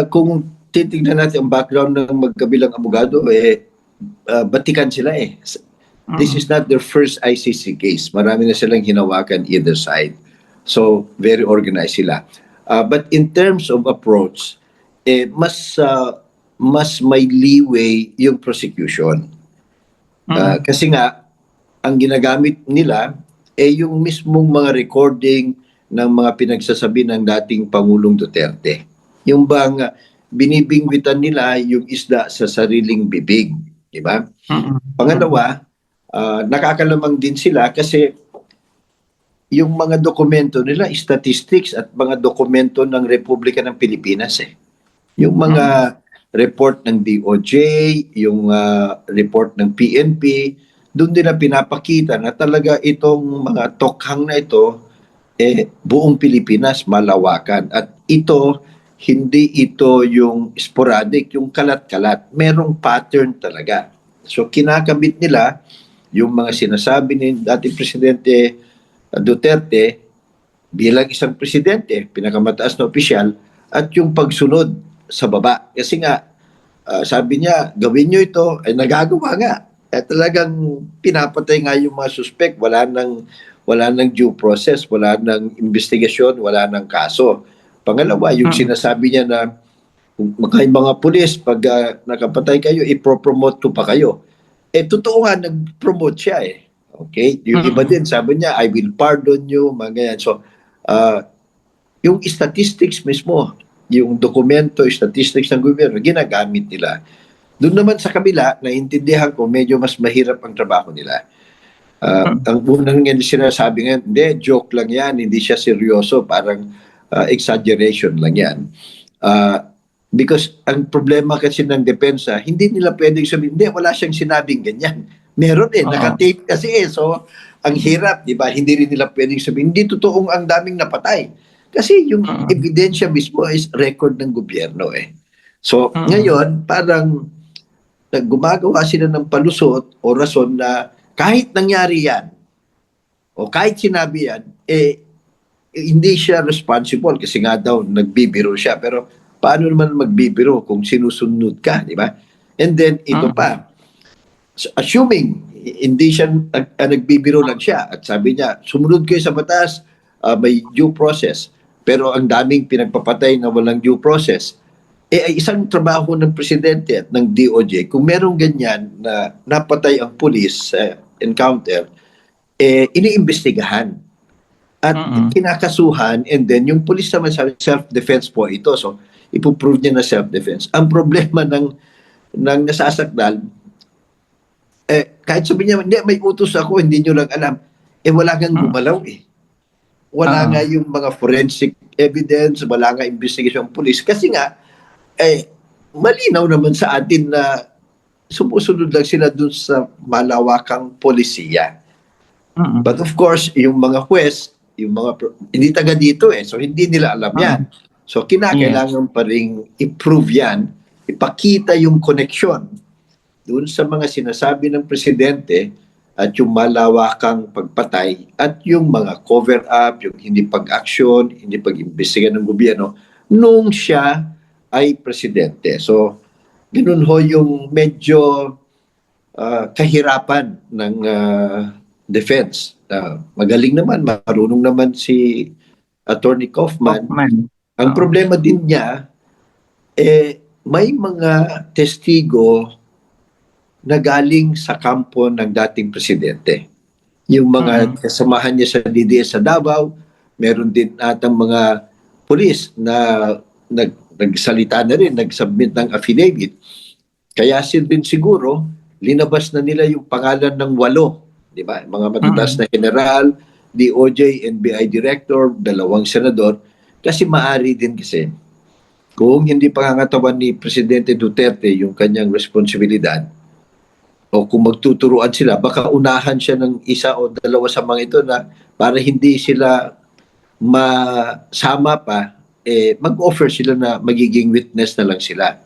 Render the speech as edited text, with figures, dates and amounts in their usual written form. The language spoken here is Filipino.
Kung titignan natin ang background ng magkabilang abogado, batikan sila eh. This is not their first ICC case. Marami na silang hinawakan either side. So, very organized sila. But in terms of approach, mas may leeway yung prosecution. Kasi nga, ang ginagamit nila yung mismong mga recording ng mga pinagsasabi ng dating Pangulong Duterte. Yung bang binibingwitan nila yung isda sa sariling bibig, di ba? Pangalawa, nakakalamang din sila kasi yung mga dokumento nila, statistics at mga dokumento ng Republika ng Pilipinas eh. Yung mga report ng DOJ, yung report ng PNP, doon nila pinapakita na talaga itong mga tokhang na ito, buong Pilipinas, malawakan. At ito, hindi ito yung sporadic, yung kalat-kalat. Merong pattern talaga. So kinakabit nila yung mga sinasabi ni dating Presidente Duterte bilang isang presidente, pinakamataas na opisyal, at yung pagsunod sa baba. Kasi nga, sabi niya, gawin nyo ito, ay nagagawa nga. Talagang pinapatay nga yung mga suspect, wala nang due process, wala nang investigasyon, wala nang kaso. Pangalawa, yung sinasabi niya na kay mga pulis, pag nakapatay kayo, ipropromote ko pa kayo. Totoo nga, nag-promote siya eh. Okay? Yung iba din, sabi niya, I will pardon you, mga ganyan. So, yung statistics mismo, yung dokumento, statistics ng gobyerno, ginagamit nila. Doon naman sa kabila, naintindihan ko, medyo mas mahirap ang trabaho nila. Ang unang nga sinasabi nga, hindi, joke lang yan, hindi siya seryoso, parang exaggeration lang yan. Because ang problema kasi ng depensa, hindi nila pwedeng sabihin, hindi, wala siyang sinabing ganyan. Meron nakatape kasi so ang hirap, di ba? Hindi rin nila pwedeng sabihin, hindi totoong ang daming napatay. Kasi yung ebidensya mismo is record ng gobyerno eh. So ngayon, parang gumagawa sila ng palusot o rason na kahit nangyari yan, o kahit sinabi yan, hindi siya responsible kasi nga daw nagbibiro siya. Pero paano naman magbibiro kung sinusunod ka, di ba? And then ito pa, assuming hindi siya nagbibiro lang siya at sabi niya, sumunod kayo sa batas, may due process. Pero ang daming pinagpapatay na walang due process, ay isang trabaho ng presidente at ng DOJ, kung merong ganyan na napatay ang pulis sa encounter, iniimbestigahan at kinakasuhan, and then yung pulis naman sabi, self-defense po ito. So, ipuprove niya na self-defense. Ang problema ng nasasakdal, kahit sabi niya, hindi, may utos ako, hindi nyo lang alam. Wala kang gumalaw eh. Wala nga yung mga forensic evidence, wala nga investigation ng police. Kasi nga, malinaw naman sa atin na sumusunod lang sila dun sa malawakang polisiya. But of course, yung mga huwes, yung mga hindi taga dito so hindi nila alam yan. So kinakailangan pa rin i-prove yan, ipakita yung connection doon sa mga sinasabi ng presidente at yung malawakang pagpatay at yung mga cover-up, yung hindi pag-aksyon, hindi pag-imbestiga ng gobyerno nung siya ay presidente. So, ganun ho yung medyo kahirapan ng defense. Magaling naman, marunong naman si Attorney Kaufman. Ang problema din niya, may mga testigo na galing sa kampo ng dating presidente. Yung mga kasamahan niya sa DDS sa Davao, meron din atang mga pulis na nagsalita na rin, nag-submit ng affidavit. Kaya din siguro, linabas na nila yung pangalan ng 8, di ba? Mga matataas na general, DOJ, NBI director, 2 senador, kasi maari din kasi kung hindi pangangatawan ni Presidente Duterte yung kanyang responsibilidad, o kung magtuturuan sila, baka unahan siya ng 1 o 2 sa mga ito na para hindi sila masama pa, mag-offer sila na magiging witness na lang sila.